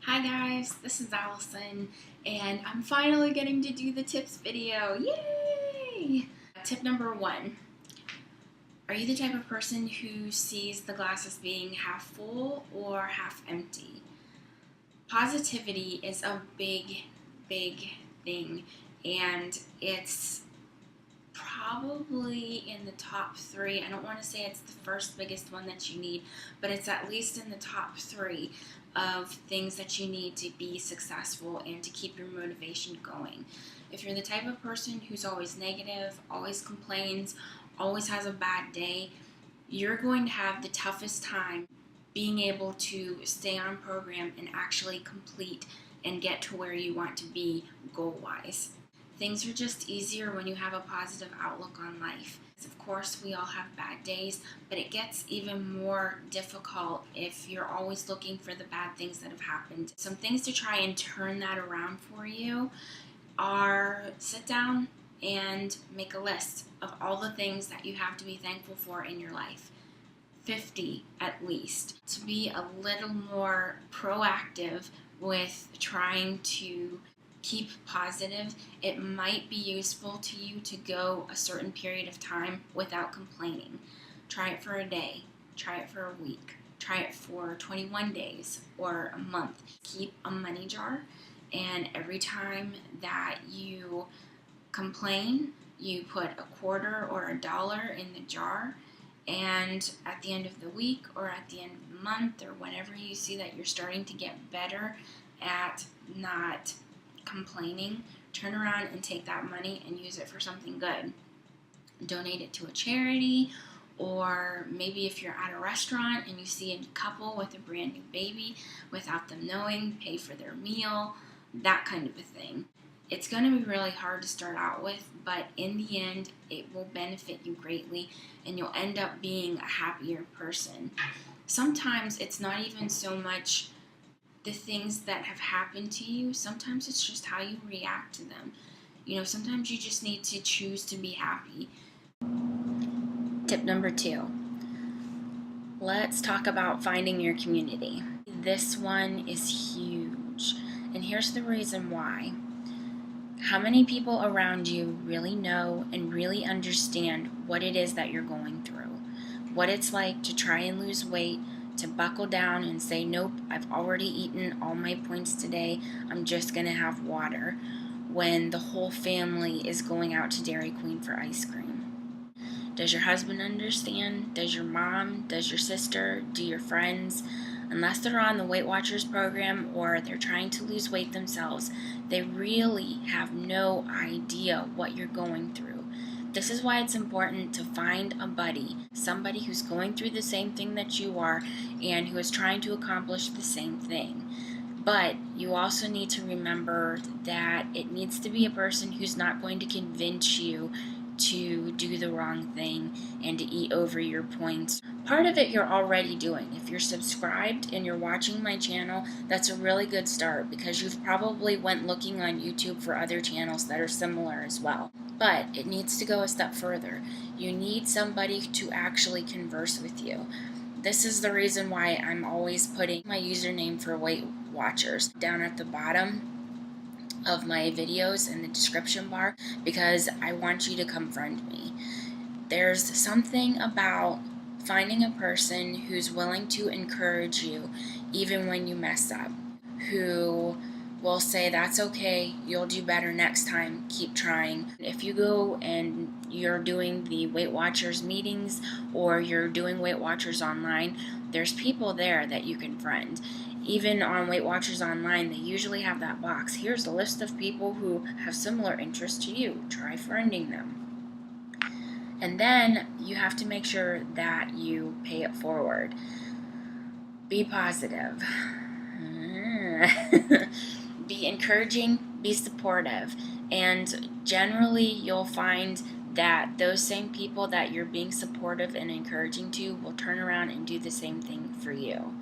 Hi guys, this is Allison, and I'm finally getting to do the tips video. Yay! Tip number 1. Are you the type of person who sees the glass as being half full or half empty? Positivity is a big thing, and it's probably in the top 3. I don't want to say it's the first biggest one that you need, but it's at least in the top 3 of things that you need to be successful and to keep your motivation going. If you're the type of person who's always negative, always complains, always has a bad day, you're going to have the toughest time being able to stay on program and actually complete and get to where you want to be goal-wise. Things are just easier when you have a positive outlook on life. Of course, we all have bad days, but it gets even more difficult if you're always looking for the bad things that have happened. Some things to try and turn that around for you are sit down and make a list of all the things that you have to be thankful for in your life. 50 at least. To be a little more proactive with trying to keep positive, it might be useful to you to go a certain period of time without complaining. Try it for a day, try it for a week, try it for 21 days or a month. Keep a money jar, and every time that you complain, you put a quarter or a dollar in the jar, and at the end of the week or at the end of the month or whenever you see that you're starting to get better at not complaining, turn around and take that money and use it for something good. Donate it to a charity, or maybe if you're at a restaurant and you see a couple with a brand new baby without them knowing, pay for their meal, that kind of a thing. It's going to be really hard to start out with, but in the end, it will benefit you greatly and you'll end up being a happier person. Sometimes it's not even so much the things that have happened to you, sometimes it's just how you react to them. Sometimes you just need to choose to be happy. Tip number 2. Let's talk about finding your community. This one is huge, and here's the reason why. How many people around you really know and really understand what it is that you're going through? What it's like to try and lose weight, to buckle down and say, nope, I've already eaten all my points today, I'm just going to have water, when the whole family is going out to Dairy Queen for ice cream. Does your husband understand? Does your mom? Does your sister? Do your friends? Unless they're on the Weight Watchers program or they're trying to lose weight themselves, they really have no idea what you're going through. This is why it's important to find a buddy, somebody who's going through the same thing that you are and who is trying to accomplish the same thing. But you also need to remember that it needs to be a person who's not going to convince you to do the wrong thing and to eat over your points. Part of it you're already doing. If you're subscribed and you're watching my channel, that's a really good start because you've probably went looking on YouTube for other channels that are similar as well. But it needs to go a step further. You need somebody to actually converse with you. This is the reason why I'm always putting my username for Weight Watchers down at the bottom of my videos in the description bar, because I want you to come friend me. There's something about finding a person who's willing to encourage you even when you mess up, who will say, that's okay, you'll do better next time, keep trying. If you go and you're doing the Weight Watchers meetings or you're doing Weight Watchers online, there's people there that you can friend. Even on Weight Watchers Online, they usually have that box. Here's a list of people who have similar interests to you. Try friending them. And then you have to make sure that you pay it forward. Be positive. Be encouraging, be supportive. And generally, you'll find that those same people that you're being supportive and encouraging to will turn around and do the same thing for you.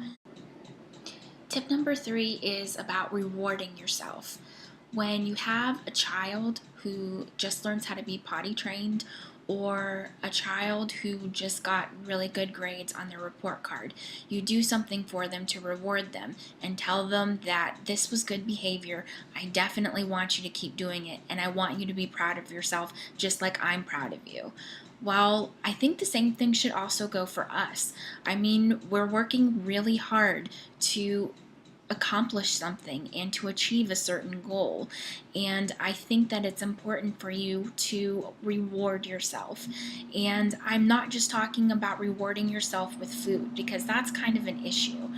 Tip number 3 is about rewarding yourself. When you have a child who just learns how to be potty trained, or a child who just got really good grades on their report card. You do something for them to reward them and tell them that this was good behavior. I definitely want you to keep doing it, and I want you to be proud of yourself just like I'm proud of you. Well, I think the same thing should also go for us. I mean, we're working really hard to accomplish something and to achieve a certain goal. And I think that it's important for you to reward yourself. And I'm not just talking about rewarding yourself with food, because that's kind of an issue.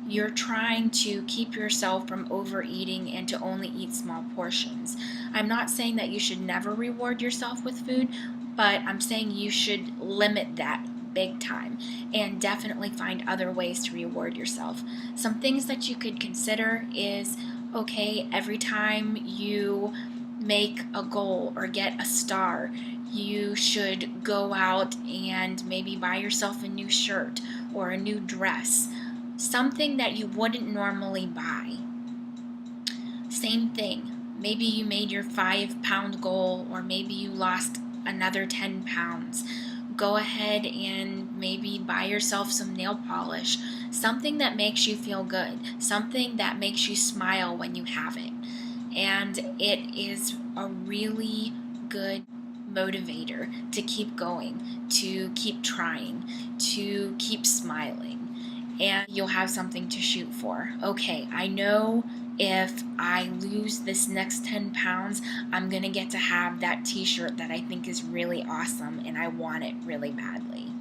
You're trying to keep yourself from overeating and to only eat small portions. I'm not saying that you should never reward yourself with food, but I'm saying you should limit that big time and definitely find other ways to reward yourself. Some things that you could consider is, okay, every time you make a goal or get a star, you should go out and maybe buy yourself a new shirt or a new dress, something that you wouldn't normally buy. Same thing. Maybe you made your 5-pound goal, or maybe you lost another 10 pounds. Go ahead and maybe buy yourself some nail polish, something that makes you feel good, something that makes you smile when you have it. And it is a really good motivator to keep going, to keep trying, to keep smiling. And you'll have something to shoot for. Okay, I know if I lose this next 10 pounds, I'm going to get to have that t-shirt that I think is really awesome and I want it really badly.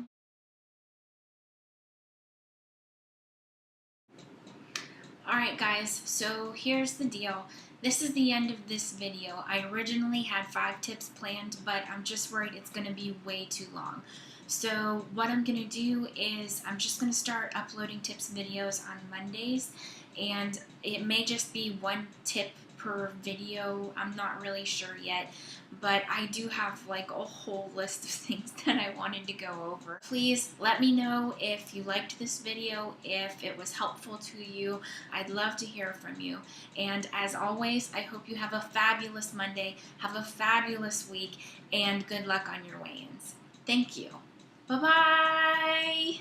Alright guys, so here's the deal. This is the end of this video. I originally had 5 tips planned, but I'm just worried it's going to be way too long. So what I'm going to do is I'm just going to start uploading tips videos on Mondays, and it may just be 1 tip per video. I'm not really sure yet, but I do have like a whole list of things that I wanted to go over. Please let me know if you liked this video, if it was helpful to you. I'd love to hear from you. And as always, I hope you have a fabulous Monday, have a fabulous week, and good luck on your weigh-ins. Thank you. Bye-bye!